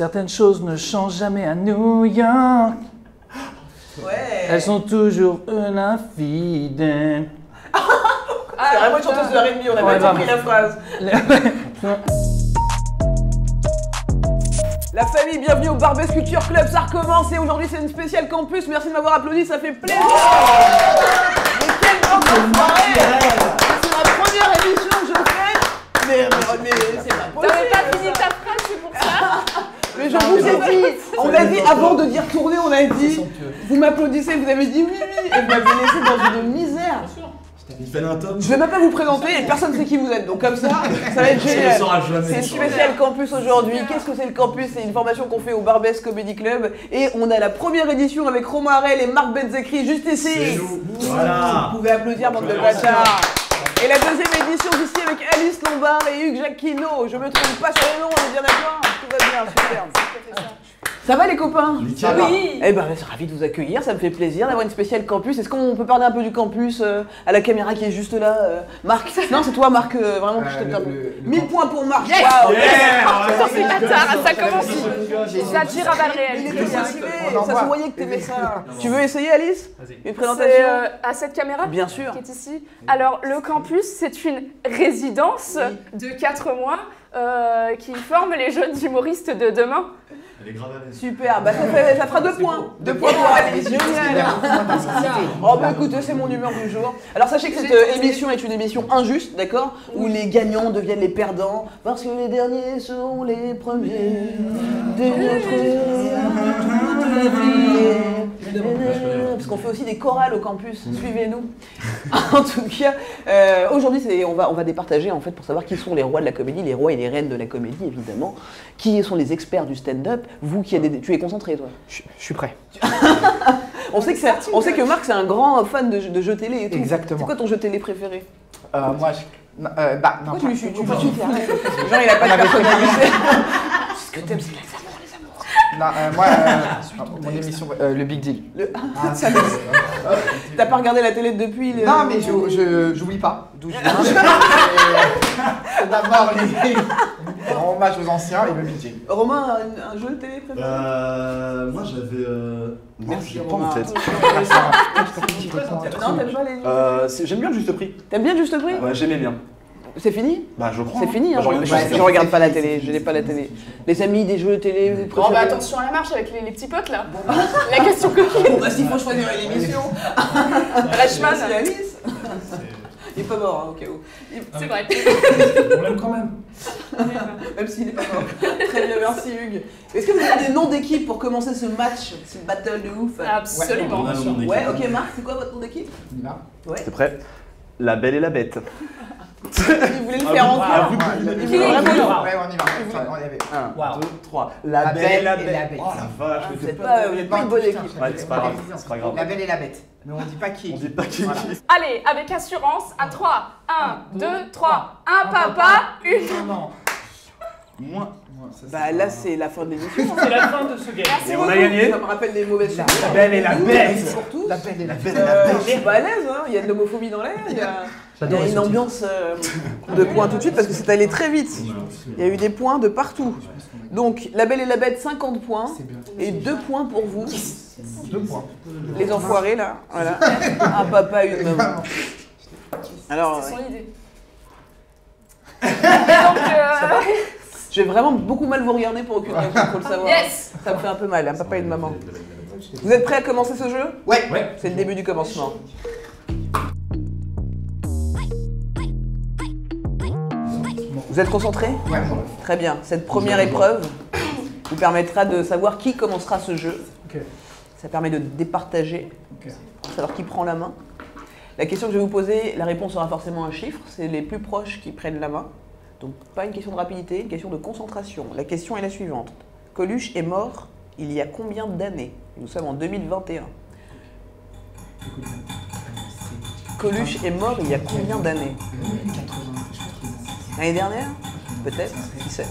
Certaines choses ne changent jamais à New York. Ouais. Elles sont toujours una fide. C'est vraiment une chanteuse de R&B, on a Ouais, pas compris la phrase. La famille, bienvenue au Barbès Culture Club, ça recommence et aujourd'hui c'est une spéciale campus, merci de m'avoir applaudi, ça fait plaisir. Mais quelle bande d'enfoirés. C'est ma première émission que je fais, mais c'est pas possible. T'avais pas fini ta phrase, c'est pour ça. Mais je vous ai dit, on a dit avant de dire tourner, on a dit, vous m'applaudissez, vous avez dit oui, et vous m'avez laissé dans une misère. Il fait un top. Je vais même pas vous présenter et personne ne sait qui vous êtes, donc comme ça va être génial. C'est une spéciale campus aujourd'hui. Qu'est-ce que c'est le campus? C'est une formation qu'on fait au Barbès Comedy Club et on a la première édition avec Romain Harel et Marc Benzekri juste ici. Voilà. Vous pouvez applaudir, bande de bâtards. Et la deuxième édition ici avec Alice Lombard et Hugues Jacquino. Je me trompe pas sur les noms, on est bien d'accord? Tout va bien, super. Ça va les copains? Oui. Eh ben, je suis ravi de vous accueillir, ça me fait plaisir d'avoir une spéciale campus. Est-ce qu'on peut parler un peu du campus à la caméra qui est juste là Marc? Non, c'est toi Marc, vraiment, je te tape. 1000 points pour Marc. Yes. Wow. Sur ces bâtards, ça commence. Ça tire à balles Il réelles. était motivé, ça se voyait que t'aimais ça. Tu veux essayer Alice? Une C'est présentation? à cette caméra Bien sûr. qui est ici. Alors, le campus, c'est une résidence de 4 mois qui forme les jeunes humoristes de demain. Elle est grave à l'aise. Super, bah ça fera 2 points. 2 points pour Alice, génial. Oh bah écoutez, c'est mon humeur du jour. Alors sachez que cette émission est une émission injuste, d'accord? Où les gagnants deviennent les perdants, parce que les derniers seront les premiers. Parce qu'on fait aussi des chorales au campus, suivez-nous. En tout cas, aujourd'hui on va départager en fait pour savoir qui sont les rois de la comédie, les rois et les reines de la comédie évidemment. Qui sont les experts du stand-up? Vous qui avez tu es concentré toi? Je suis prêt. On sait que Marc c'est un grand fan de jeux télé et tout. Exactement. C'est quoi ton jeu télé préféré? Moi, non. Pourquoi tu lui suis? Genre il a pas de personnalité. Ce que t'aimes c'est les amours. Non, moi, mon émission, le Big Deal. T'as pas regardé la télé depuis Non, mais j'oublie pas d'où je viens. C'est d'abord les hommage aux anciens et le Big Deal. Romain, un jeu de télé préféré? Moi j'avais. Merci, j'ai pas Romain. en tête. Non, t'aimes pas les... J'aime bien le juste prix. T'aimes bien le juste prix? Ouais, j'aimais bien. C'est fini? Bah, je crois. C'est fini, hein. Bah, Je regarde pas la télé, je n'ai pas la télé. Les amis des jeux de télé, vous Bon, préférez? bah attention à la marche avec les petits potes là. La question coquine. Bon bah s'il faut choisir l'émission. Reichmann. C'est Alice. Il est pas mort, hein, au cas où. C'est vrai. On l'aime quand même. Même s'il est pas mort. Très bien, merci Hugues. Est-ce que vous avez des noms d'équipe pour commencer ce match, ce battle de ouf? Absolument. Ouais, ok Marc, c'est quoi votre nom d'équipe? On y va. Ouais. T'es prêt? La Belle et la Bête. Il voulait le faire en cœur. Il voulait vraiment le faire. Ouais, on y va. On y avait 1, Wow. 2, 3. La Belle et la Bête. Oh la vache, Vous n'êtes pas une bonne équipe. Ouais, c'est pas grave, c'est pas grave. La Belle et la Bête. Mais on dit pas qui. On dit pas qui. Voilà. Allez, avec assurance, à 3. 1, 2, 3. Un papa, une. Non. Moi. Bah là c'est la fin de l'émission. C'est la fin de ce game. Merci Et on beaucoup. a gagné. Ça me rappelle des mauvaises choses. La Belle et la Bête. Pour tous. La Belle et la Bête. Je suis pas à l'aise, hein. Il y a de l'homophobie dans l'air, il y a une ambiance de points tout de suite parce que c'est allé très vite. Il y a eu des points de partout. Donc, La Belle et la Bête, 50 points et 2 points pour vous. 2 points. Les enfoirés là, voilà. Un papa, une maman. Alors, C'est son idée. Donc, je vais vraiment beaucoup mal vous regarder pour aucune raison, faut le savoir. yes. Ça me fait un peu mal, un papa et une maman. Vous êtes prêts à commencer ce jeu? Ouais. C'est le début du commencement. Vous êtes concentrés? Ouais. Très bien. Cette première épreuve vous permettra de savoir qui commencera ce jeu. Ok. Ça permet de départager, Ok. pour savoir qui prend la main. La question que je vais vous poser, la réponse sera forcément un chiffre. C'est les plus proches qui prennent la main. Donc pas une question de rapidité, une question de concentration. La question est la suivante. Coluche est mort il y a combien d'années? Nous sommes en 2021. Coluche est mort il y a combien d'années? 80. L'année dernière? Peut-être? Qui sait?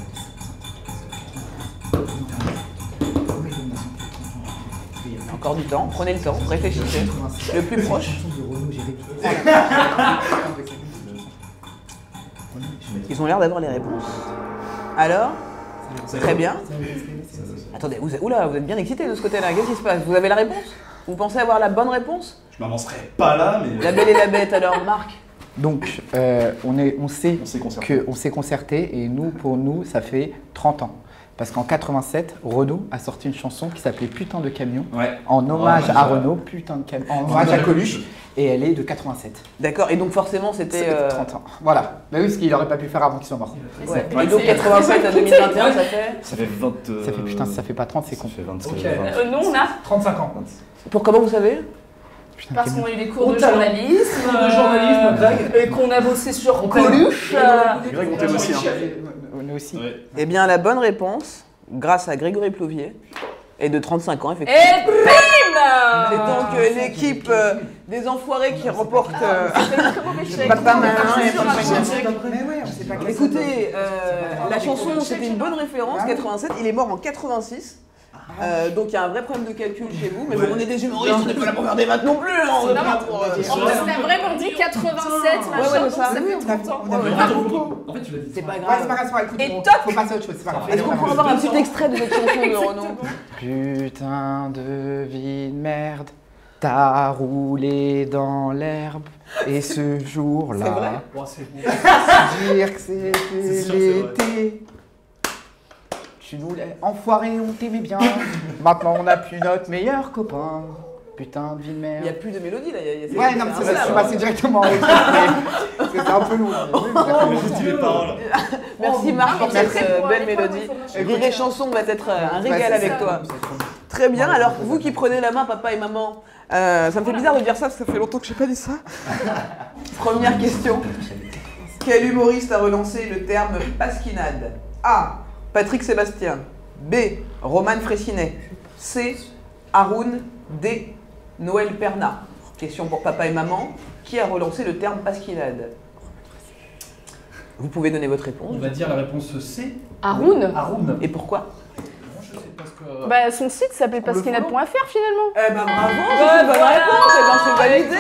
Encore du temps, prenez le temps, réfléchissez. Le plus proche. Ils ont l'air d'avoir les réponses. Alors, Très bien. Attendez, oula, vous êtes bien excité de ce côté-là. Qu'est-ce qui se passe? Vous avez la réponse? Vous pensez avoir la bonne réponse? Je m'avancerai pas là, mais. La Belle et la Bête, alors, Marc? Donc, on sait On s'est concerté. qu'on s'est concerté et nous, pour nous, ça fait 30 ans. Parce qu'en 87, Renaud a sorti une chanson qui s'appelait Putain de camion, Ouais. en hommage Ouais, à Renaud, putain de camion, en hommage à Coluche, et elle est de 87. D'accord, et donc forcément, c'était. C'est 30 ans. Voilà. Bah oui, parce qu'il aurait pas pu faire avant qu'il soit mort. Ouais. Et donc 87 à 2021, ça fait. Ça fait 20. Ça fait putain, ça fait pas 30, c'est Ça con. fait 25. Ok. 20. Nous, on a, 35 ans. Pour comment vous savez? Putain de parce camion. qu'on a eu des cours Au de talent. journalisme, Cours de journalisme, Greg. et qu'on a bossé sur Au talent. Coluche. Greg, on t'aime aussi. Hein. On est aussi. Ouais. Eh bien, la bonne réponse, grâce à Grégory Plouvier, est de 35 ans, Et effectivement. bim C'est donc l'équipe des enfoirés qui remporte. C'était un très mauvais chèque. Papa, maman Je et suis sûre, papa, un maman. chèque. Mais ouais, on sait pas quel Écoutez, la chanson, c'était une bonne référence, 87. Il est mort en 86. Donc il y a un vrai problème de calcul chez vous. Mais bon, on est des humoristes, on n'est pas là pour faire des maths non plus. Hein, on est Non, pas pour, En plus, on a vraiment dit 87, machin, ouais, donc ça. ça fait 30 ans. On a vu Ouais. beaucoup. En fait, tu l'as dit. C'est pas Ouais, grave. c'est pas grave, c'est pas grave. Et Écoute, toc. faut passer à autre chose, c'est pas grave. Est-ce qu'on peut avoir un petit extrait de cette chanson de Renaud? Putain de vie de merde, t'as roulé dans l'herbe. Et ce C'est vrai jour-là, Bon, c'est bon. dire que c'était C'est sûr, c'est l'été. Tu nous l'as enfoiré, on t'aimait bien. Maintenant on a plus notre meilleur copain. Putain de vie de Il n'y a merde. plus de mélodie là. Ouais, non, mais c'est vrai, je suis passé directement au truc, mais c'est un peu lourd. mais oui, mais Je dis les paroles. Merci Marc pour cette belle mélodie. Écoutez, Rire et chanson va être un régal c'est avec ça. toi. Très bien, alors vous qui prenez la main, papa et maman, ça me fait bizarre de dire ça parce que ça fait longtemps que je n'ai pas dit ça. Première question. Quel humoriste a relancé le terme pasquinade? A. Patrick Sébastien. B. Roman Frécinet. C. Haroun. D. Noël Perna. Question pour papa et maman. Qui a relancé le terme pasquinade? Vous pouvez donner votre réponse. On va dire la réponse C. Haroun. Haroun. Et pourquoi? Je sais parce que. Bah, son site s'appelait pasquinade.fr finalement. Eh ben bravo, Ouais, c'est une bonne voilà. réponse, eh ben c'est validé.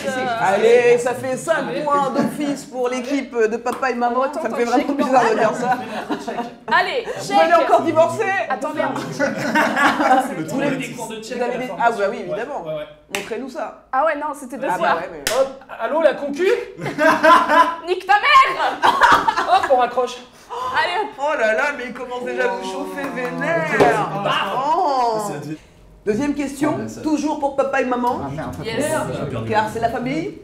Euh, Allez, ça fait 5 points d'office pour l'équipe de papa et maman. Attends, Ça me fait attends, vraiment check bizarre de normal. dire ça. Allez, Vous allez check. encore divorcer? Attendez, Vous avez des cours de check. Vous avez à la des- fin. Ah bah oui, évidemment. Ouais, ouais. Montrez-nous ça. ah ouais, non, c'était deux Ah fois. bah ouais, mais... Hop, allô la concu? Nique ta mère. Hop, on raccroche. Allez, hop. Oh là là, mais il commence déjà à vous chauffer vénère. Oh. Deuxième question, toujours pour papa et maman, Ah merde, Yes. car c'est la famille.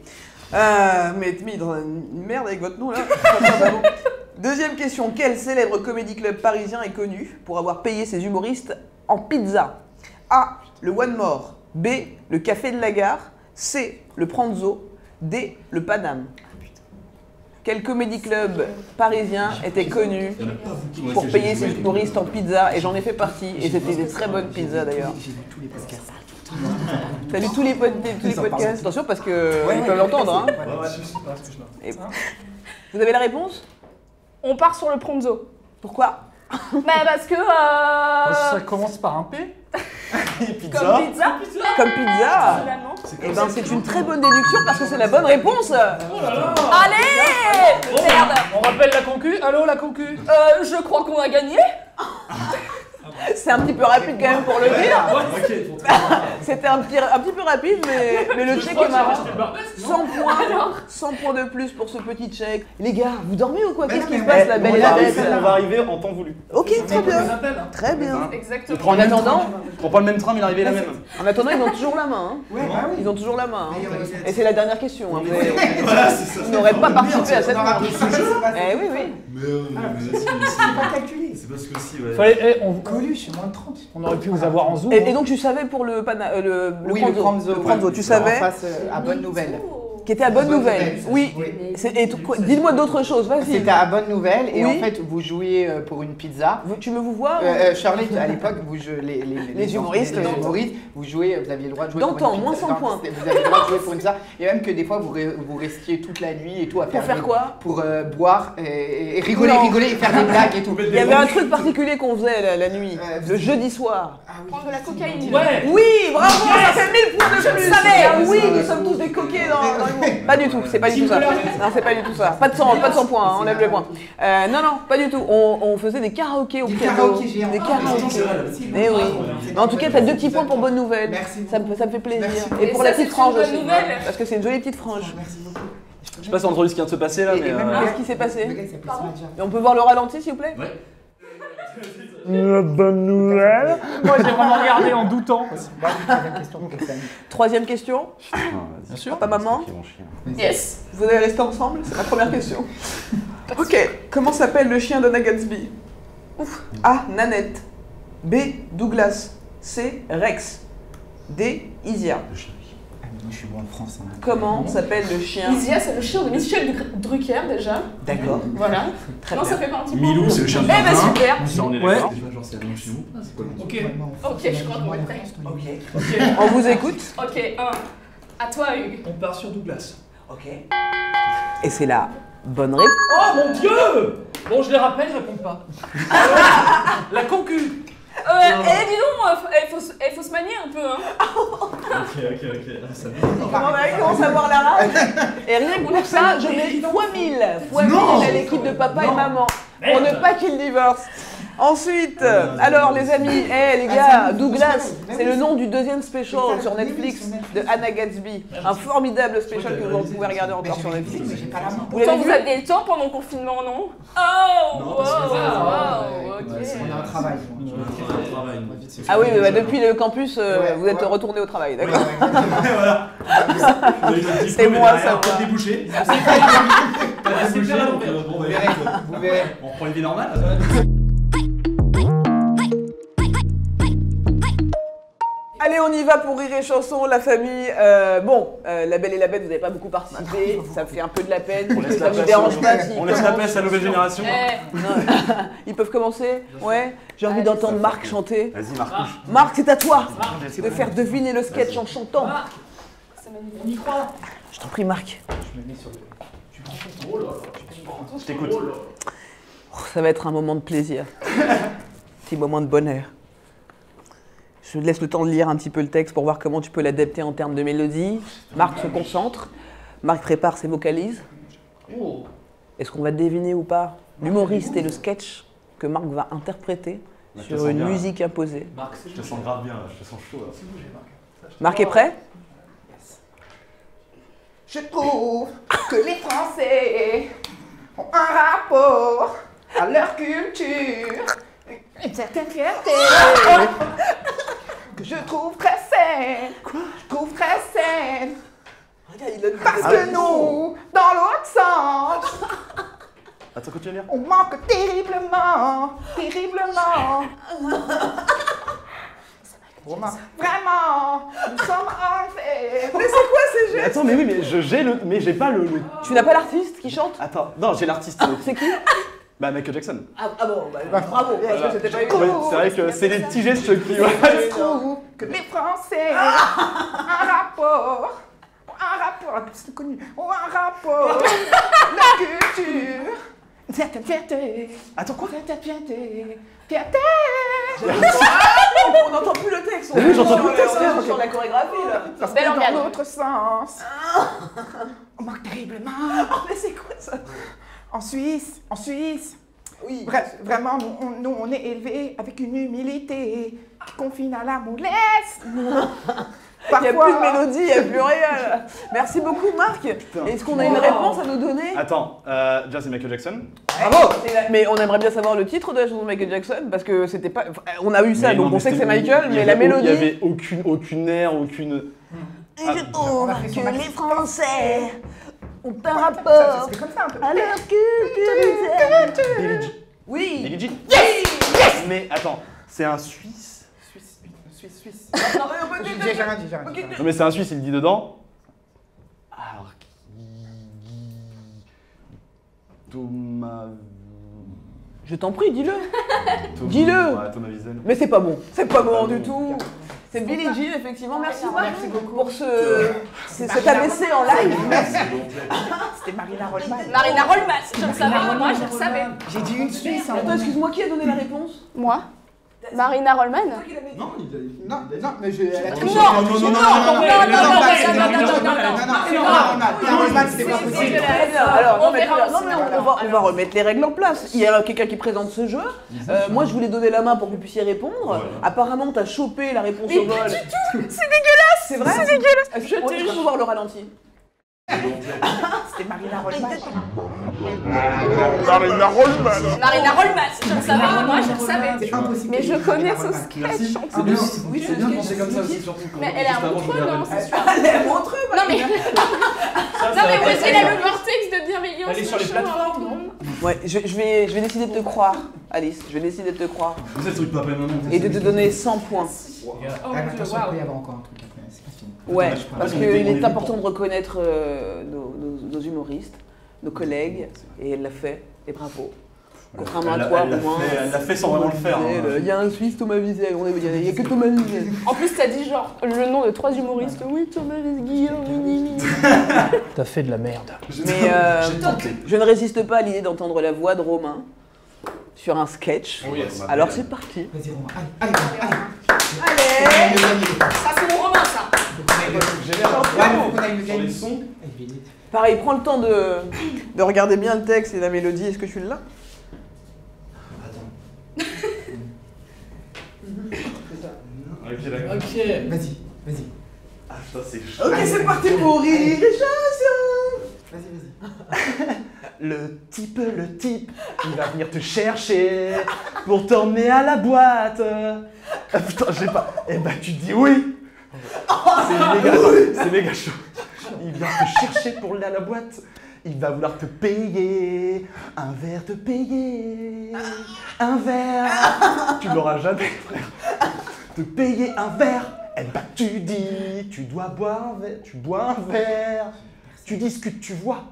Mais t'es mis dans une merde avec votre nom là. Deuxième question, quel célèbre comédie club parisien est connu pour avoir payé ses humoristes en pizza? A. Le One More. B. Le Café de la Gare. C. Le Pranzo. D. Le Paname. Quel comédie club parisien était connu pour payer ses humoristes en pizza? Et j'en ai fait partie, et c'était des très bonnes pizzas d'ailleurs. J'ai vu tous les podcasts. T'as lu tous les podcasts? Attention parce que ils peuvent l'entendre. Hein. Ouais, je sais pas ce que je marque. Et- Vous avez la réponse? On part sur le Pronzo. Pourquoi? Bah parce que Ça commence par un P. comme pizza. Comme pizza? Finalement. Eh ben c'est une très bonne déduction parce que c'est la bonne réponse. Allez, Bon, merde. on rappelle la concu. Allô la concu? Je crois qu'on a gagné. C'est un petit peu rapide quand même pour le dire. Ok, faut très bien. C'était un petit peu rapide, mais le check est marrant. 100 points de plus pour ce petit check. Les gars, vous dormez ou quoi? Qu'est-ce qui se passe, la belle et la bête? On va arriver en temps voulu. Ok, très bien. Appelle, hein. Très bien. Exactement. En attendant, On prend pas le même train, mais l'arrivée est la même. en attendant, ils ont toujours la main. Hein. Ouais, bah oui. Ils ont toujours la main. Hein. Et Et c'est la dernière question. Hein. Voilà, c'est ça. Vous n'aurez pas participé à cette manche. Eh Eh oui, oui. Mais c'est pas calculé. c'est parce que si, ouais. Fallait, on Coluche, c'est moins de 30. on aurait pu vous avoir en zoom. Et donc tu savais pour le Oui, le Pranzo. le Pranzo, tu savais, En face, à Bonne Nouvelle. qui était à Bonne Bonne Nouvelle. Nouvelle, ça. Oui. Oui. Dites-moi d'autres choses, vas-y. C'était à Bonne Nouvelle et Oui. en fait vous jouiez pour une pizza. Tu me vous vois Charlotte, à l'époque, vous jouez Les humoristes, les humoristes, vous jouez, vous aviez le droit de jouer Dans le pour temps, une moins pizza. 100 Non, points. Vous avez le droit de jouer pour une pizza. Et même que des fois, vous restiez toute la nuit et tout à Pour faire quoi? Pour boire et rigoler, Non. rigoler et faire des blagues et tout. Il y avait un truc particulier qu'on faisait la nuit, le jeudi soir. Ah oui. Prendre de la cocaïne. Ouais. Oui, bravo, ça fait 1000 points de plus. savais. Ah oui, nous sommes tous des coquets dans Pas du tout, c'est pas du tout ça. Non, c'est pas du tout ça. Pas de 100 points, hein, enlève les points. Non, pas du tout. On faisait des karaokés au piano. karaokés géants. Des karaokés. Si, Eh oui. Mais en tout cas, t'as 2 petits points pour bonne nouvelle. Merci Ça me fait plaisir. Merci. Et pour Et la ça, petite c'est frange une bonne aussi. nouvelle. Parce que c'est une jolie petite frange. Merci beaucoup. Je sais pas si on a entendu ce qui vient de se passer là, Et mais. même Qu'est-ce qui s'est passé? Le gars, il s'appelle Pardon Smadja. Et on peut voir le ralenti, s'il vous plaît? Ouais. Bonne nouvelle. Moi, j'ai vraiment regardé en doutant. Bah, troisième question, donc, Sam. 3e question. Bien sûr. Papa, maman, Yes. vous allez rester ensemble? C'est ma première question. Ok, comment s'appelle le chien d'Anna Gatsby? A. Nanette. B. Douglas. C. Rex. D. Isia. Ah, mais moi, je suis bon en France. Hein. Comment s'appelle le chien? Isia, c'est le chien de Michel Drucker déjà. D'accord. Voilà. Très Non, bien. ça fait pas un petit peu. Milou, c'est le chien de Eh ben Tintin. super. Ça, on est Ouais. d'accord. Genre, c'est un chien. C'est quoi le nom? Ok. Ouais, moi, en Ok, France, je crois qu'on moi, est en prêt. France, toi, Ok. On vous écoute. Ok, à toi Hugues. On part sur Douglas. Ok. Et c'est la bonne réponse. Oh mon dieu! Bon, je les rappelle, ils répondent pas. La concu. Dis donc, il faut se manier un peu, hein. Ok. Ah, ça va. On commence à voir la rage. Et rien que pour ça, je mets fois 1000 à l'équipe de papa et maman. Pour ne pas qu'ils divorcent. Ensuite, alors les amis, les gars, Douglas, c'est le nom du 2e special sur Netflix de Anna Gatsby. Un formidable special que vous pouvez regarder encore sur Netflix. Mais j'ai pas la main. Vous l'avez Pourtant, vous vu? aviez le temps pendant le confinement, non? Oh, Non, wow, parce que ça, wow, ok. On a un travail. Ah oui, depuis le campus, vous êtes retourné au travail, d'accord? Voilà. C'est moi, ça, moi. Peut déboucher. T'as débouché, donc bon, bah, écoute, Vous verrez. on reprend une vie normale. Allez, on y va pour Rire et Chanson, la famille. La Belle et la Bête, vous n'avez pas beaucoup participé, ça me fait un peu de la peine. On laisse Ça la ne me place dérange au- pas si On laisse la place à la nouvelle génération. Eh, Non. Ils peuvent commencer? Ouais. J'ai envie d'entendre Marc chanter. Vas-y, Marcouche. Marc, c'est à toi de faire deviner le sketch en chantant. c'est magnifique. On y croit. Je t'en prie, Marc. Je me mets sur le. Je t'écoute. Oh, ça va être un moment de plaisir. Petit moment de bonheur. Je te laisse le temps de lire un petit peu le texte pour voir comment tu peux l'adapter en termes de mélodie. Marc se concentre. Marc prépare ses vocalises. Oh. Est-ce qu'on va deviner ou pas l'humoriste et le sketch que Marc va interpréter Je te sur sens une bien. musique imposée? Marc, c'est Je te sens grave bien, là. Je te sens chaud. Là. Marc est prêt? Je trouve que les Français ont un rapport à leur culture, une certaine fierté que je trouve très saine. Je trouve très saine. Parce que nous, dans l'autre sens, Attends, continue à lire. on manque terriblement, terriblement. Vraiment, nous sommes enlevés. Mais c'est quoi ces jeux? Attends, mais oui, mais j'ai pas le. Tu n'as pas l'artiste qui chante? Attends, non, j'ai l'artiste. C'est qui? Bah, Michael Jackson. Ah bon, bravo, parce que c'était pas une... Ouais, c'est vrai que c'est les petits gestes qui. Je trouve que les Français ont un rapport, c'est connu, ont un rapport, la culture, une certaine fierté. Attends, quoi? Certaine fierté, fierté. On n'entend plus le texte, Oui, j'entends plus le texte, on est sur la chorégraphie là. Parce Bel que organe. dans l'autre sens, on manque terriblement. Mais c'est quoi ça? En Suisse, Oui. bref, vraiment, nous, on est élevés avec une humilité qui confine à la mollesse. Il n'y a plus de mélodie, il n'y a plus rien là. Merci beaucoup Marc. Est-ce qu'on a une réponse à nous donner? Attends, déjà c'est Michael Jackson. Bravo. Mais on aimerait bien savoir le titre de la chanson de Michael Jackson parce que c'était pas... On a eu ça, Mais donc non, on sait que c'est c'était- Michael, il y mais avait la au- mélodie... Il y avait aucune air, aucune. Je trouve que les Français ont un Ça, rapport c'était comme ça un peu. à leur culture. Billie Jean. Oui. Billie Jean. Yes. Mais attends, c'est un Suisse. Suisse. Non, mais on peut dire- J'ai rien dit. Non mais c'est un Suisse, il dit dedans. Alors qui. Thomas. Je t'en prie, dis-le. Thomas- Dis-le. Ouais, Thomas Wiesel. Mais c'est pas bon. C'est pas bon Ah du bon. tout. C'est Billie Jean, effectivement. Merci Marc Merci beaucoup. pour cet ABC en live. Merci. C'était Marina Rollman. Marina Rollman, je le savais, moi je le savais. J'ai dit une Suisse. Attends, excuse-moi, qui a donné la réponse? Moi? Marina Rollman. Non, il a. Non, non, mais je. Elle a triché. Non, Alors, non, mais on va remettre les règles en place. Il y a quelqu'un qui présente ce jeu. Moi, je voulais donner la main pour que vous puissiez répondre. Apparemment, t'as chopé la réponse au vol. C'est dégueulasse. C'est vrai? C'est dégueulasse. Est-ce que je peux voir le ralenti? C'était Marina Rollman. Marina Rollman. Marina Rollman, je le savais, moi je le savais. C'est impossible. Mais je connais ce Merci. sketch. C'est bien, oui, c'est bien de penser comme ça aussi, surtout quand. Mais elle est à Montreux, non, c'est sûr. Elle est montreux, Non mais, non mais où est-ce qu'elle a le vortex de bienveillance? Elle est sur les plateformes, non? Ouais, je vais décider de te croire, Alice. Je vais décider de te croire. Vous êtes sur le papa et maman. Et de te donner 100 points. Oh Ah, mon mais dieu, attention, il peut y waouh. avoir encore un truc après, c'est pas fini. Ouais, Dommage, parce on qu'il est est plus important de reconnaître nos humoristes, nos collègues, et elle l'a fait, et bravo. Contrairement à toi, au moins. Elle l'a fait sans vraiment le faire. Il y a un Suisse, Thomas Wiesel, il n'y a que Thomas Wiesel. En plus t'as dit genre le nom de 3 humoristes. Oui, Thomas Guillaume. T'as fait de la merde. Mais J'ai tenté. je ne résiste pas à l'idée d'entendre la voix de Romain sur un sketch. Oh yes. Alors c'est parti. Vas-y, Romain. Allez, allez, Allez. Ça c'est mon Romain ça. Allez. Sur les sons. Pareil, prends le temps de regarder bien le texte et la mélodie. Est-ce que tu l'as? Ok, d'accord. Ok. Vas-y, vas-y. Ah, ça c'est chaud. Ok, c'est parti pour rire et chanson. Vas-y, vas-y. Le type, il va venir te chercher pour t'emmener à la boîte. Ah, putain, j'ai pas. Eh ben, tu dis oui. C'est méga chaud. Il vient te chercher pour aller à la boîte. Il va vouloir te payer un verre, te payer un verre. Tu l'auras jamais, frère. Te payer un verre. Eh ben, tu dis, tu dois boire un verre. Tu bois un verre. Tu dis ce que tu vois.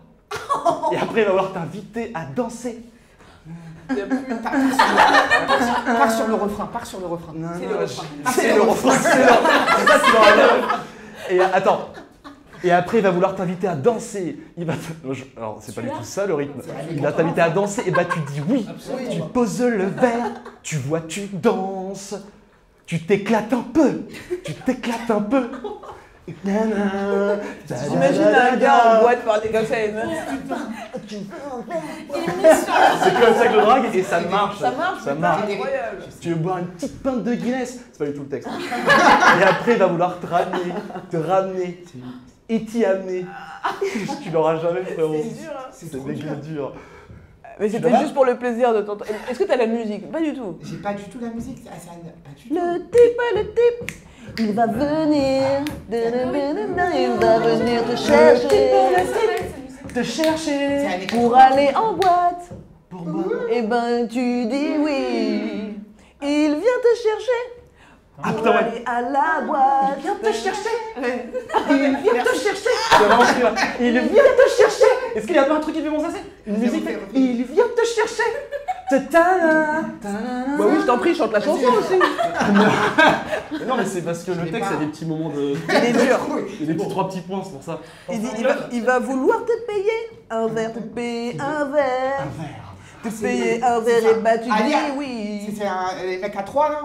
Et après, il va vouloir t'inviter à danser. Pars sur le refrain, pars sur le refrain. C'est le refrain. C'est le refrain, c'est le refrain. C'est ça qui l'auras jamais. Et attends. Et après, il va vouloir t'inviter à danser. Il va Alors, c'est pas du tout ça le rythme. Il va t'inviter à danser. Et bah, tu dis oui. Tu poses le verre. Tu vois, tu danses. Tu t'éclates un peu. Tu t'éclates un peu. J'imagine un gars en boîte parler comme ça et une meuf. C'est comme ça que je drague et ça marche. Ça marche, Ça putain, marche. incroyable. Tu veux boire une petite pinte de Guinness? C'est pas du tout le texte. Et après, il va vouloir te ramener et t'y amener. Tu l'auras jamais, frérot. C'est dur, hein. C'est méga dur. Mais c'était juste pour le plaisir de t'entendre. Est-ce que t'as la musique? Pas du tout. J'ai pas du tout la musique. Ah, ça, pas du tout. Le type, il va venir. Il va venir te chercher. Te chercher pour aller en boîte. Pour moi. Eh ben, tu dis oui. Il vient te chercher. Ah Pour putain, ouais. aller à la boîte. Il vient te chercher. Il vient te chercher. C'est vraiment celui-là. Il vient te chercher. Est-ce qu'il y a pas un truc qui fait penser à ça? Une Refais, musique. refais. Il vient te chercher. Bah oui, je t'en prie, chante la chanson aussi. Non, mais c'est parce que le texte a des petits moments de. Il est dur. Il y a des petits 3 petits points, c'est pour ça. Il dit, il va vouloir te payer un verre, te payer un verre. Te payer un verre et bah tu Allez, dis oui. C'est les mecs à 3 là.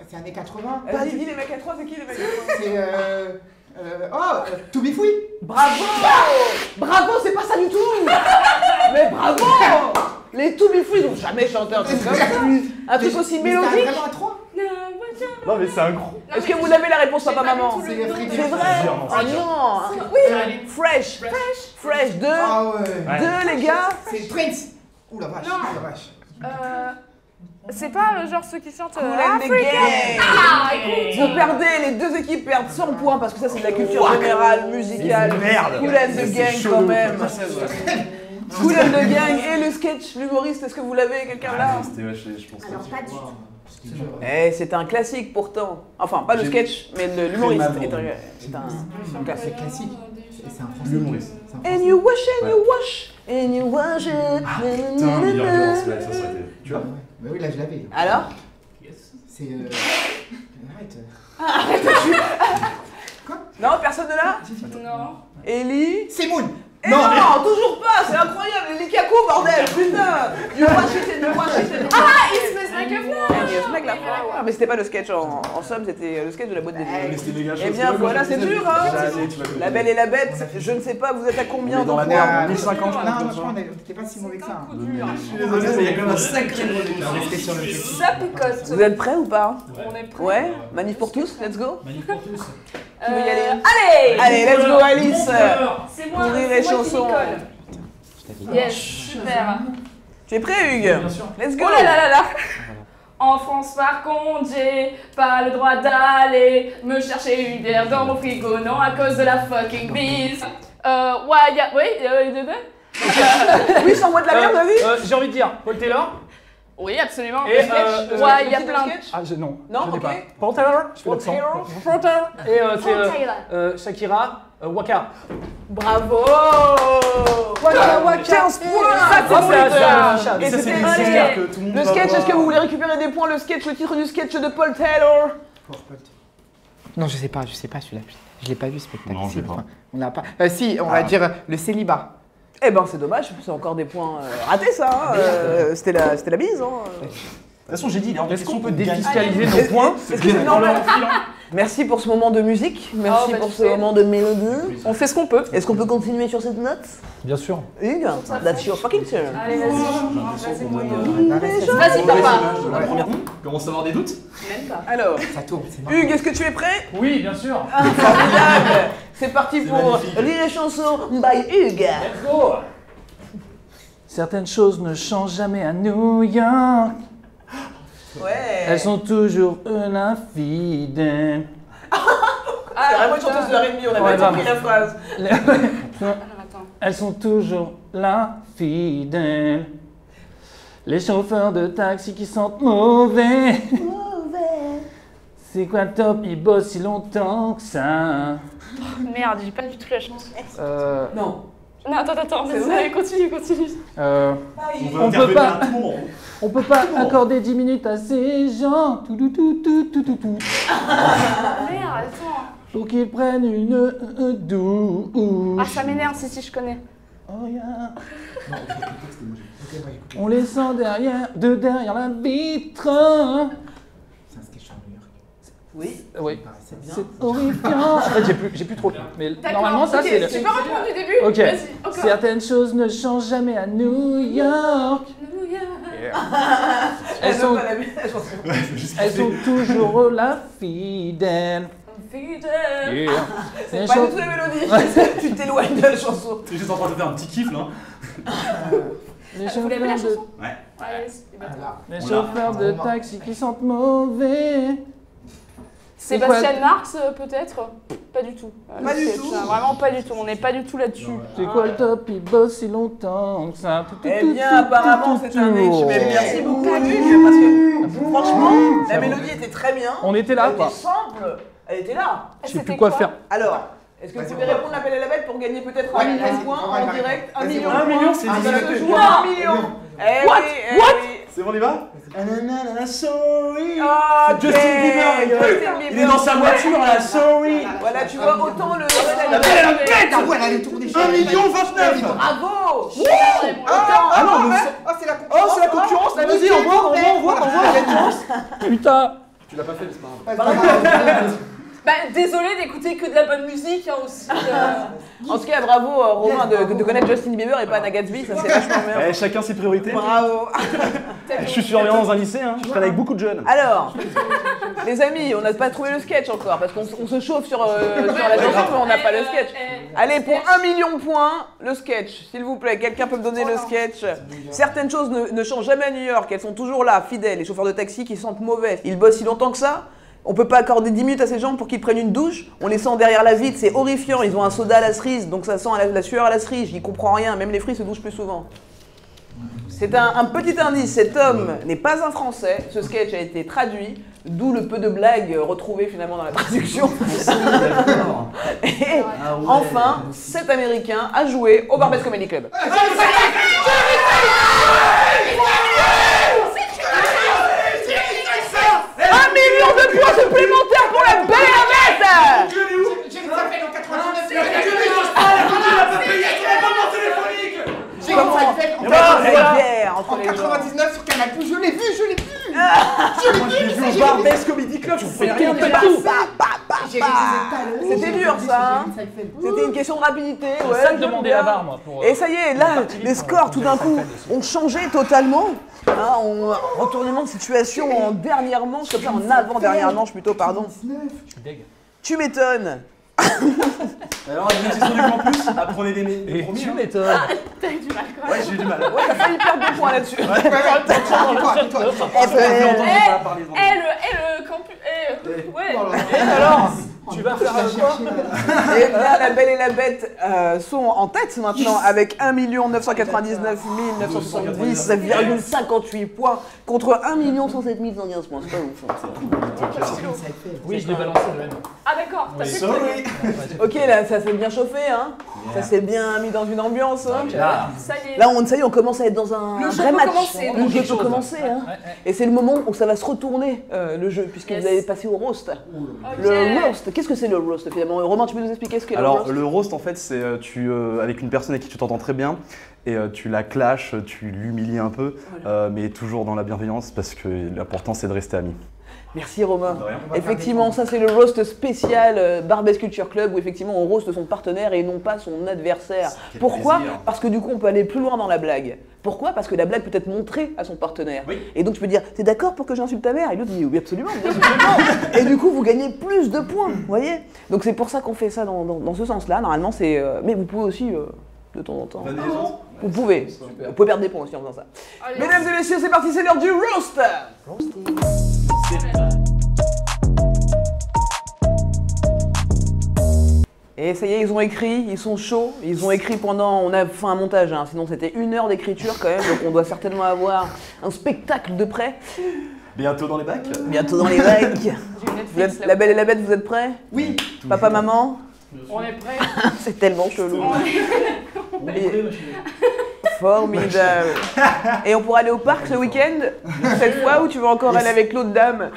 C'est années 80. Vas-y, dis les mecs à 3, c'est qui les mecs à 3? C'est To Be Free. Bravo! Bravo, c'est pas ça du tout! Mais bravo! Les To Be Free n'ont jamais chanté un truc comme ça. Un truc aussi Mais c'est mélodique. vraiment à 3. Non, mais c'est un gros. Est-ce que vous avez la réponse, papa, maman? C'est C'est vrai? Ah non! Oui. Fresh! Fresh 2! Ah ouais. 2, les gars! C'est Prince. Ouh la vache, Non. ouh la vache. C'est pas genre ceux qui chantent Cool and the Gang! Ah, écoute. Vous perdez, les deux équipes perdent 100 points parce que ça c'est de la culture générale, musicale. Merde. Cool and the Gang quand même. Française, Cool and the Gang et le sketch, l'humoriste, est-ce que vous l'avez, quelqu'un là? C'était, ouais, je pense Alors pas du tout. tout. Eh, c'est un classique pourtant. Enfin, pas le J'ai- sketch, mais l'humoriste J'ai est mal un C'est classique. classique. C'est un français. L'humoriste. C'est un And français. you wash and you wash and you wash it. Putain, meilleure violence, ouais, ça serait été. Tu vois? Bah oui, là je l'avais. Alors? C'est. Arrête. Non, personne ne l'a? Non. Ellie? C'est Moon. Eh non, toujours pas, c'est incroyable, Ellie Kako, bordel, putain! You wash it and you wash it and you wash it. Ah, It's Must vrai que Ah, mais c'était pas le sketch en somme, c'était le sketch de la boîte des Mais nuits. c'était méga chaud. Eh bien voilà, c'est dur hein. Allez, tu vas La Belle et la Bête, je ne sais pas, vous êtes à combien dans de l'année points à 1050, je Non, pense. non, je crois qu'on n'était pas si mauvais que ça. hein. Je suis désolé, mais il y a quand même un sacré Ça picote. Vous êtes prêts ou pas? On est prêts. Ouais, manif pour tous, let's go. Manif pour tous. Qui veut y aller? Allez. Allez, let's go Alice. C'est moi, Courir c'est les moi qui chansons. m'y colle. Yes, super. Tu es prêt Hugues? Bien sûr. Let's go. Oh là là là là. En France, par contre, j'ai pas le droit d'aller me chercher une bière dans mon frigo, non, à cause de la fucking bise. Oui, sans moi de la merde, vas-y. J'ai envie de dire, Paul Taylor. Oui, absolument. Et, Le sketch. le Ouais, il y a sketch, plein. le sketch. Ah, non. Non, je n'ai ok. pas. Paul Taylor. Je fais Paul l'accent. Taylor. Paul Taylor. Et Taylor. c'est Shakira, Waka. Bravo. Waka, 15 points. Ça, c'est Ah, bon, c'est les gars. un Et Ça, c'est c'était des allez. histoires que tout le monde le va sketch, voir. est-ce que vous voulez récupérer des points? Le sketch, le titre du sketch de Paul Taylor. Non, je sais pas celui-là. Je l'ai pas vu, ce spectacle. Non, je l'ai pas. On n'a pas. Si, on va dire le célibat. Eh ben c'est dommage, c'est encore des points ratés ça. Hein. C'était la bise. Hein. De toute façon, j'ai dit, il est hors de Est-ce qu'on question peut qu'on gagne. défiscaliser Est-ce- nos points? est-ce que c'est normal? Merci pour ce moment de musique, merci bah, pour tu ce sais. moment de mélodie. On fait ce qu'on peut. Est-ce qu'on peut continuer sur cette note? Bien sûr. Hugues, that's your fucking turn. Allez, vas-y. Vas-y, papa. De la première commence à avoir des doutes. Même pas. Alors, Ça tourne, c'est marrant. Hugues, est-ce que tu es prêt? Oui, bien sûr. Formidable. C'est parti C'est pour magnifique. Rire et Chanson by Hugues. Let's go. Certaines choses ne changent jamais à New York. Ouais. Elles sont toujours infidèles. C'est vraiment une chanteuse de R&B, on a Ouais, pas compris vraiment. la phrase. Alors, attends. Elles sont toujours là, fidèles. Les chauffeurs de taxi qui sentent mauvais. C'est quoi le top? Ils bossent si longtemps que ça. Merde, j'ai pas du tout la chance. Non. Non, attends, C'est vas-y, vrai continue. On peut pas, on peut pas accorder 10 minutes à ces gens. Tout. Merde, attends. Pour qu'ils prennent une douche. Ah, ça m'énerve, si, je connais. Oh yeah. On les sent derrière la vitre. C'est un sketch en New York. Oui. Oui, C'est bien. c'est horrifiant. En fait, j'ai plus trop. Mais normalement, ça, Ok, c'est le. Tu peux reprendre du début? Ok. Vas-y, encore. Certaines choses ne changent jamais à New York. Elles Elle sont, veut pas la chanson. elles sont toujours là, fidèles. Fidèle. Yeah. C'est Les pas chau- du tout la mélodie. Tu t'éloignes de la chanson. T'es juste en train de faire un petit kiff là. les Vous voulez la chauffeurs de, chanson? Ouais. Allez, c'est bon. les On chauffeurs de taxi qui sentent mauvais. C'est quoi- Sébastien Marx, peut-être? Pas du tout. Pas Le du sketch, tout. hein, Vraiment pas du tout. On n'est pas du tout là-dessus. C'est quoi le top? Ils bossent si longtemps que ça. Eh bien, apparemment, c'est un H. Mais merci beaucoup, Hugues, parce que franchement, la mélodie était très bien. On était là, Elle était quoi. simple. Elle était là. Je sais plus quoi faire. Alors, est-ce que vous pouvez répondre à l'appel à la bête pour gagner peut-être un Ouais, million vas-y, de points on va en y direct? Un Vas-y, million un de million, points. c'est Ah, des ça millions. se joue Non. à un million. Eh What? oui, eh oui. C'est bon, on y va? Ok. Justin Bieber, les gars. Justin Il est Bieber. dans sa voiture là, sorry. Voilà, tu vois, autant le... La belle, elle a bête. Ah ouais, elle allait tourner. 1,29 $. Bravo. Ah non, mais Oh, c'est la oh, c'est la concurrence, là, vas-y, envoie. Putain. Tu l'as pas fait, c'est pas grave. Bah, désolé d'écouter que de la bonne musique hein, aussi. En tout cas, bravo Romain de connaître Justin Bieber et pas Anna Gatsby, ça c'est vachement bien. Eh, chacun ses priorités. Bravo. Je suis surveillant dans un lycée, hein. Je traîne avec beaucoup de jeunes. Alors, les amis, on n'a pas trouvé le sketch encore parce qu'on se chauffe sur la chanson, mais on n'a pas le sketch. Allez, pour 1 million de points, le sketch, s'il vous plaît. Quelqu'un peut me donner le sketch? Certaines choses ne changent jamais à New York, elles sont toujours là, fidèles. Les chauffeurs de taxi qui sentent mauvais. Ils bossent si longtemps que ça. On peut pas accorder 10 minutes à ces gens pour qu'ils prennent une douche. On les sent derrière la vitre, c'est horrifiant. Ils ont un soda à la cerise, donc ça sent la sueur à la cerise. J'y comprends rien, même les fruits se douchent plus souvent. C'est un petit indice, cet homme n'est pas un Français. Ce sketch a été traduit, d'où le peu de blagues retrouvées finalement dans la traduction. Et enfin, cet Américain a joué au Barbès Comedy Club. Un million de points supplémentaires pour la Belle et la Bête. J'ai ça fait en 99. Comment Ça fait en la guerre entre en les gens. 99 sur Canal+, je l'ai vu. Ah, Best Comedy Club, je fais rien. C'était dur ça. Hein. C'était une question de rapidité. Ouais, ça me demandait la barre, moi. Et ça y est, là, les scores tout d'un coup ont changé totalement. Hein, retournement de situation en dernière manche, comme ça en avant-dernière manche plutôt, pardon. Je suis deg. Tu m'étonnes. Alors, la question du campus, apprenez des premiers. Tu m'étonnes. T'as eu du mal quand même. Ouais, j'ai eu du mal. Ouais, t'as failli perdre 2 points là-dessus. Ça fait longtemps que j'ai pas parlé. Le campus. Ouais. Et alors, tu vas faire quoi? Et bien, la Belle et la Bête sont en tête maintenant avec 1 999 970,58 points contre 1 107 115 points. C'est pas ouf. Hein. Oui, je l'ai balancé le même. Ah d'accord, t'as vu que Sorry. Ok, là, ça s'est bien chauffé, hein. Ça s'est bien mis dans une ambiance. Hein. Là, ça y est. Là, ça y est, on commence à être dans un Le jeu vrai peut match. commencer, Le donc. jeu peut commencer, hein. Et c'est le moment où ça va se retourner, le jeu, puisque Yes. vous allez passer au roast. Ok. Le roast, qu'est-ce que c'est le roast finalement? Romain, tu peux nous expliquer ce qu'est le Alors, roast? le roast, en fait, c'est avec une personne avec qui tu t'entends très bien et tu la clashes, tu l'humilies un peu, mais toujours dans la bienveillance parce que l'important c'est de rester amis. Merci Romain. De rien. Effectivement, ça c'est le roast spécial Barbès Culture Club où effectivement on roast son partenaire et non pas son adversaire. Quel Pourquoi? plaisir. Parce que du coup on peut aller plus loin dans la blague. Pourquoi? Parce que la blague peut être montrée à son partenaire. Oui. Et donc tu peux dire, t'es d'accord pour que j'insulte ta mère? Et l'autre dit, oui absolument, bien sûr. Et du coup vous gagnez plus de points, vous voyez? Donc c'est pour ça qu'on fait ça dans ce sens-là. Normalement c'est... mais vous pouvez aussi, de temps en temps... Vous pouvez perdre des points aussi en faisant ça. Allez. Mesdames et messieurs, c'est parti, c'est l'heure du roast. Et ça y est, ils ont écrit, ils sont chauds, ils ont écrit pendant, on a fait un montage, hein, sinon c'était 1 heure d'écriture quand même, donc on doit certainement avoir un spectacle de près, Bientôt dans les bacs. bientôt dans les bacs. J'ai une Vous Netflix, êtes- là. la Belle et la Bête, vous êtes prêts? Oui. Papa, maman? On est prêts. C'est tellement chelou. On est prêt, ma chérie. Formidable. Et on pourra aller au parc ce week-end, cette fois, ou tu vas encore aller avec l'autre dame?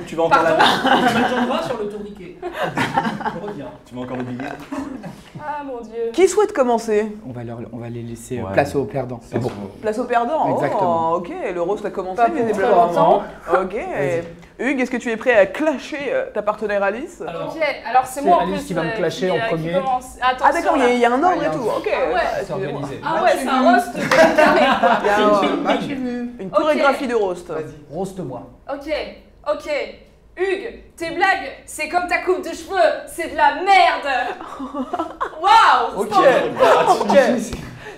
Tu vas encore Pardon. la... Tu m'attendras sur le tourniquet. Je reviens. Tu vas encore le billet. Ah mon dieu. Qui souhaite commencer? On va les laisser Ouais. place aux perdants. C'est bon. Place au perdant. Exactement. Oh, ok, le roast a commencé. Pas pour très visiblement. longtemps. Ok. Hugues, est-ce que tu es prêt à clasher ta partenaire Alice? Alors, Ok, alors c'est moi en Alice plus qui va me clasher en premier. commence. Ah d'accord, Attention, il y a un ordre Ouais, et tout. Ok. Ah ouais. C'est excusez-moi. organisé. Ah ouais, c'est un roast de carré quoi. Il y a une chorégraphie de roast. Roast-moi. Ok. Hugues, tes blagues, c'est comme ta coupe de cheveux, c'est de la merde. Waouh. Ok. stop. Ok.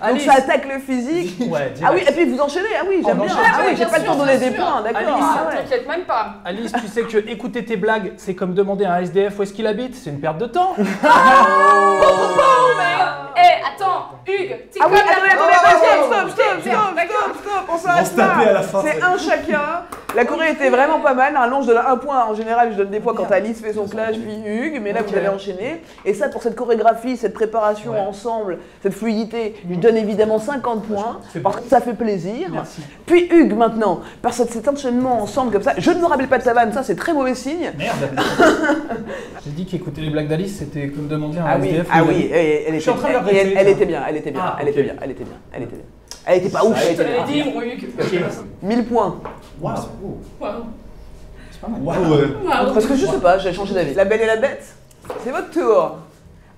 Donc ça attaque le physique. Ouais, Ah oui, direct. et puis vous enchaînez. Ah oui, j'aime On bien. enchaîne. Ah oui, j'ai bien pas le temps de sûr, donner bien des sûr. points, d'accord. Alice, Ah ouais. t'inquiète même pas. Alice, tu sais que écouter tes blagues, c'est comme demander à un SDF où est-ce qu'il habite, c'est une perte de temps. Attends, Hugues, t'es Ah comme oui, la... attendez, stop, on On s'arrête se taper à là. la fin. C'est un chacun. La Corée était vraiment pas mal. Normalement, je donne un point. En général, je donne des points quand Alice fait son clash, puis Hugues. Mais là, vous avez enchaîné. Et ça, pour cette chorégraphie, cette préparation ensemble, cette fluidité, je donne évidemment 50 points. Parce que ça fait plaisir. Merci. Puis Hugues, maintenant, par cet enchaînement ensemble comme ça, je ne me rappelle pas de ta vanne, ça c'est très mauvais signe. Merde. J'ai dit qu'écouter les blagues d'Alice, c'était comme demander à un Ah oui, SDF où ah il oui, habite. elle Je suis en train de le était, répéter, elle ça. était bien, elle était bien, Ah, elle était ok. bien, elle était bien, elle était bien. Elle était pas ouf, elle Je était te l'ai bien. dit, mon Hugues. 1000 points. waouh. Waouh. Waouh. Parce que je sais pas, j'ai changé d'avis. La Belle et la Bête, c'est votre tour.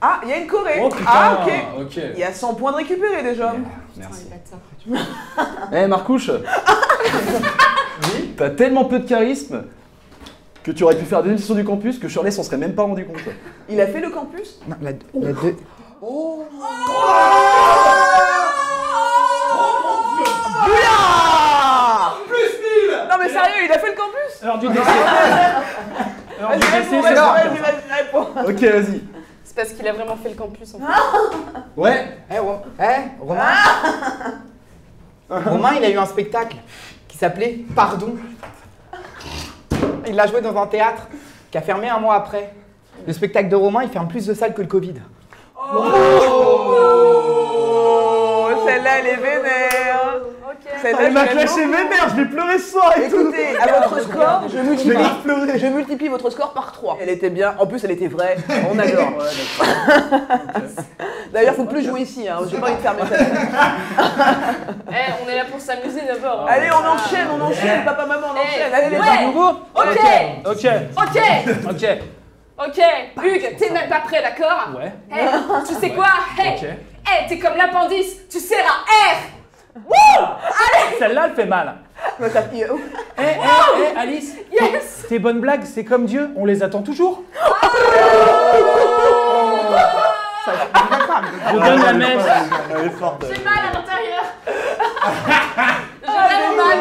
Ah, il y a une Corée. Oh putain, Ah, ok. ok. Il y a 100 points de récupérer déjà. Merci. Bâtard. Eh Marcouche. T'as tellement peu de charisme que tu aurais pu faire des émissions du campus que Shirley s'en serait même pas rendu compte. Il a fait le campus. Non, la deux. Bouillard. Non mais sérieux, il a fait le campus. Alors du décès. Alors Vas-y, du réponds, décès, vas-y, c'est vas-y, réponds. Ok, vas-y. C'est parce qu'il a vraiment fait le campus en fait. Ouais. Romain. Romain, il a eu un spectacle qui s'appelait Pardon. Il l'a joué dans un théâtre qui a fermé un mois après. Le spectacle de Romain, il ferme plus de salles que le Covid. Oh, celle-là, elle est vénère. Ok. Celle-là, Il m'a je l'aime clashé beaucoup. mes mères, je vais pleurer ce soir et tout. Écoutez, à votre score, Je vais grave pleurer. je multiplie votre score par 3. Elle était bien, en plus elle était vraie, on adore. D'ailleurs, faut plus jouer ici, hein. J'ai pas envie de fermer ça. On est là pour s'amuser d'abord. Allez, on enchaîne, papa, maman, on enchaîne. Allez, les Ouais. Nouveau. Ok. Ok. Hugues, t'es même pas prêt, d'accord? Ouais. Tu sais quoi? Ok. T'es comme l'appendice, tu seras R. Celle-là, elle fait mal. Alice. Yes. Tes bonnes blagues, c'est comme Dieu, on les attend toujours. Je donne la mèche. Elle est forte. J'ai mal à l'intérieur. J'ai vraiment mal.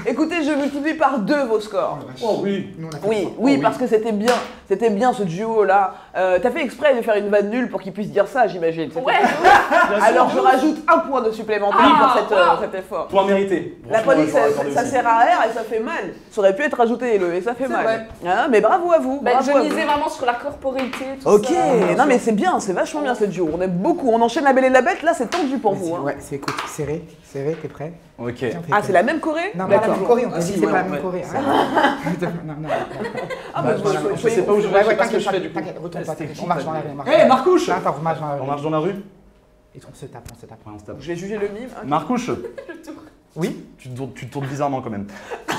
Écoutez, je multiplie par 2 vos scores. Oh oui. Nous, on a fait Oui, trois. oui, parce que c'était bien ce duo-là. T'as fait exprès de faire une vanne nulle pour qu'il puisse dire ça, j'imagine. C'était- Ouais. Alors je rajoute 1 point de supplémentaire pour cet effort. Point mérité. La police, Franchement, il faut ça accorder sert à R et ça fait mal. Ça aurait pu être ajouté le et ça fait mal. vrai. Hein, mais bravo à vous. Bah, bravo je à vous. misais vraiment sur la corporité, tout Ok, ça. non mais c'est bien, c'est vachement bien ce duo. On aime beaucoup. On enchaîne la Belle et la Bête. Là, c'est tendu pour vous. Hein. Ouais, c'est écoute, serré, t'es prêt? Ok. Tiens, fais Ah, prêt. c'est la même Corée? Non, pas la même Corée, on t'a Ah, dit si, c'est pas la ouais. même Corée. Non. Ah, bah, Je sais pas où je vais, je sais pas ce que je fais du coup. T'inquiète, retourne pas, C'était on marche dans la rue. Hé, Marcouche. Attends, on marche dans la rue. On marche dans la rue. Et on se tape. Ouais, on se tape. Je vais juger le mime. Hein. Marcouche. Oui? Tu te tournes bizarrement quand même.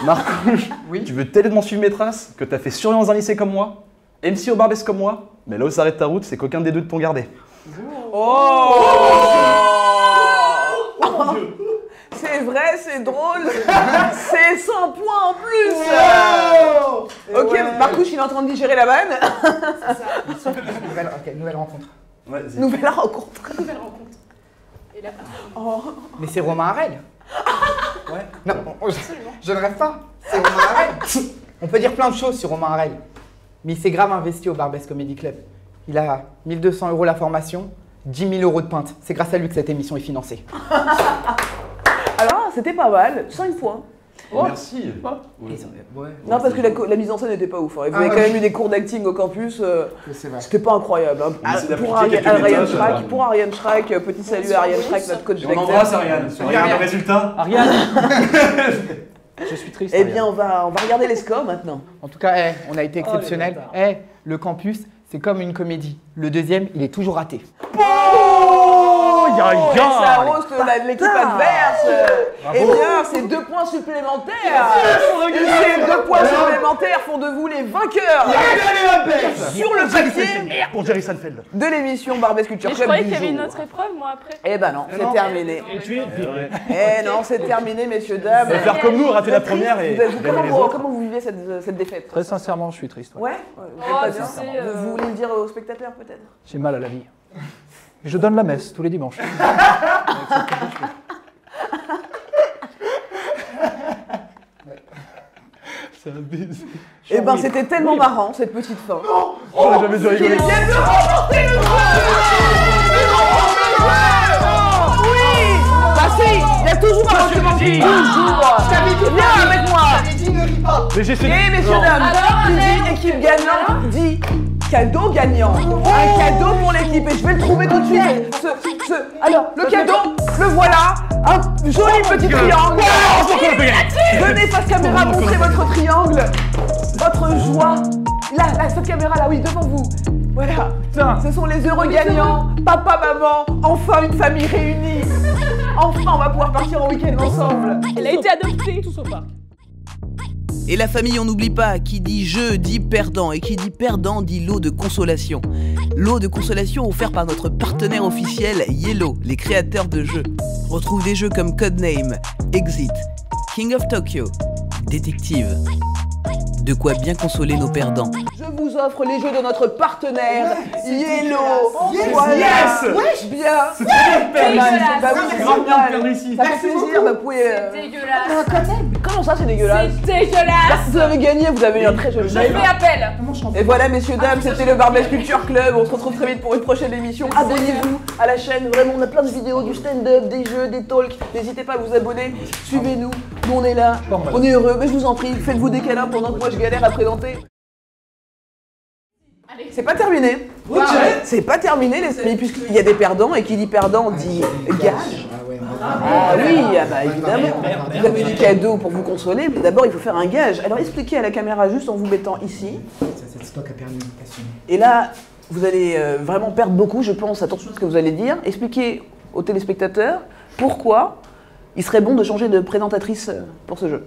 Marcouche. Oui? Tu veux tellement suivre mes traces que t'as fait surveillant dans un lycée comme moi, MC au Barbès comme moi, mais là où s'arrête ta route, c'est qu'aucun des deux de t'ont gardé. Oh, c'est vrai, c'est drôle. C'est 100 points en plus. Ok, Marcouche, il est en train de digérer la vanne. Nouvelle rencontre. Ouais, vas-y. Nouvelle rencontre. Nouvelle rencontre. Et là, Mais c'est Romain Harel. Ouais. Non, je ne rêve pas. C'est Romain Harel. On peut dire plein de choses sur Romain Harel. Mais il s'est grave investi au Barbès Comedy Club. Il a 1 200 € la formation, 10 000 € de pinte. C'est grâce à lui que cette émission est financée. Alors, c'était pas mal. 5 points. Merci. Ouais. Non, parce que la mise en scène n'était pas ouf. Hein. Vous avez quand même eu des cours d'acting au campus. C'est vrai. C'était pas incroyable. Hein. On essaie Pour d'appliquer quelques Ariane méthodes, Schrack, pour Ariane Schrack, petit salut à Ariane Schrack, notre coach Et on d'acteur. embrasse Ariane. Regarde le résultat. Ariane. Je suis triste. Eh bien, on va regarder les scores maintenant. En tout cas, on a été exceptionnel. Le campus, c'est comme une comédie. Le deuxième, il est toujours raté. Et ça roast l'équipe adverse. Eh bien, c'est 2 points supplémentaires. Ces 2 points supplémentaires font de vous les vainqueurs. Sur le papier Pour Jerry Seinfeld. de l'émission Barbès Culture mais je Club croyais du qu'il y avait une jour. autre épreuve, moi, après. Eh ben non, c'est terminé. Et tu es Eh non, c'est terminé, messieurs, dames. On va faire comme nous, rater la première et Vous- gagner les autres. comment vous vivez cette défaite? Très sincèrement, je suis triste. ouais. Ouais, vous êtes Oh, pas tu bien. sais, Vous voulez le dire aux spectateurs peut-être? J'ai mal à la vie. Je donne la messe tous les dimanches. C'est un baiser. Eh ben c'était tellement marrant cette petite fin. On a jamais dû Qu'il rigoler. vient de remporter le jeu. Oui. Bah si, il y a toujours un moment toujours. Viens avec moi. Mais j'ai fait. Et messieurs dames, qui dit équipe gagnante dit cadeau gagnant. Un cadeau pour l'équipe et je vais le trouver tout de suite. Alors, le cadeau, le voilà. Un joli petit triangle. Venez face caméra montrer votre triangle. Votre joie. Là, cette caméra là, oui, devant vous. Voilà. Ce sont les heureux gagnants. Papa, maman, enfin une famille réunie. Enfin, on va pouvoir partir en week-end ensemble. Elle a été adoptée. Tous au parc. Et la famille, on n'oublie pas, qui dit jeu dit perdant, et qui dit perdant dit lot de consolation. Lot de consolation offert par notre partenaire officiel Yellow, les créateurs de jeux. Retrouve des jeux comme Codename, Exit, King of Tokyo, Détective. De quoi bien consoler nos perdants. Je vous offre les jeux de notre partenaire Yellow. Voilà. Bien. Dégueulasse. Bah oui, c'est génial. Ça fait plaisir, bah, vous pouvez... Dégueulasse. Comment ça, c'est dégueulasse? C'est dégueulasse. Vous avez gagné, vous avez eu un très joli Je jeu. fais appel. Et voilà, messieurs, dames, c'était le Barbès Culture Club. On se retrouve très vite pour une prochaine émission. Abonnez-vous à la chaîne. Vraiment, on a plein de vidéos, du stand-up, des jeux, des talks. N'hésitez pas à vous abonner. Suivez-nous. Nous, on est là. On est heureux. Mais je vous en prie, faites-vous des câlins pendant que moi je galère à présenter. C'est pas terminé. C'est pas terminé, les amis, puisqu'il y a des perdants. Et qui dit perdant dit gage. Ah oui, ah bah évidemment. Vous avez des cadeaux pour vous consoler, mais d'abord il faut faire un gage. Alors expliquez à la caméra juste en vous mettant ici. Cette stock a perdu une passion. Et là, Vous allez vraiment perdre beaucoup, je pense. Attention à ce que vous allez dire. Expliquez aux téléspectateurs pourquoi il serait bon de changer de présentatrice pour ce jeu.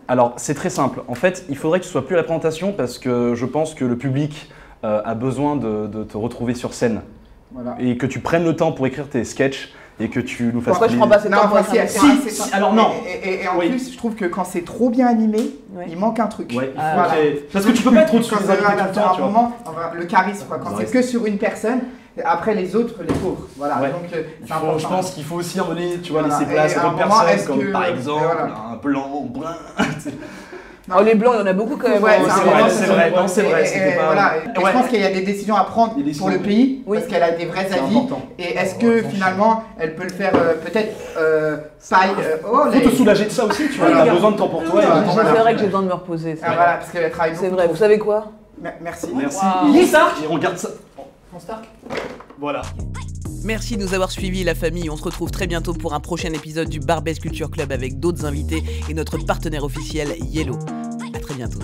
Alors, c'est très simple. En fait, il faudrait que tu sois plus à la présentation parce que je pense que le public a besoin de te retrouver sur scène. Voilà. Et que tu prennes le temps pour écrire tes sketchs et que tu nous fasses Pourquoi je prends pas cette temps pour écrire mes sketchs? Alors non. Et en plus, je trouve que quand c'est trop bien animé, il manque un truc. Ouais, Voilà. Parce que tu peux pas être au-dessus Quand des ça invités va tout le temps, à tu un vois. moment, enfin, le charisme, quoi. Quand c'est que sur une personne, après les autres, les pauvres. Voilà. Ouais. Donc, c'est Je important. pense qu'il faut aussi en donner, tu vois, Voilà. laisser place Et à à un d'autres moment, personnes, est-ce comme que- par exemple voilà. un blanc, brun. Non. Oh, les blancs, il y en a beaucoup quand même. Ouais, hein. c'est c'est vrai, important, c'est vrai. Non, c'est vrai, Et- c'était et pas- voilà. Et Ouais. je pense qu'il y a des décisions à prendre Des décisions, pour le oui. pays, Oui. parce qu'elle a des vrais C'est avis. important. Et est-ce que finalement, elle peut le faire peut-être paille. Faut te soulager de ça aussi, tu vois. Voilà. Elle a besoin de temps pour toi. et Voilà. de temps Moi, pour c'est elle. vrai que j'ai besoin de me reposer. Ah, voilà, parce qu'elle travaille beaucoup. C'est vrai. Vous savez quoi? Merci. Merci. Wow. Il est Stark et on garde ça. Mon Stark. Voilà. Merci de nous avoir suivis, la famille. On se retrouve très bientôt pour un prochain épisode du Barbès Culture Club avec d'autres invités et notre partenaire officiel Yellow. À très bientôt.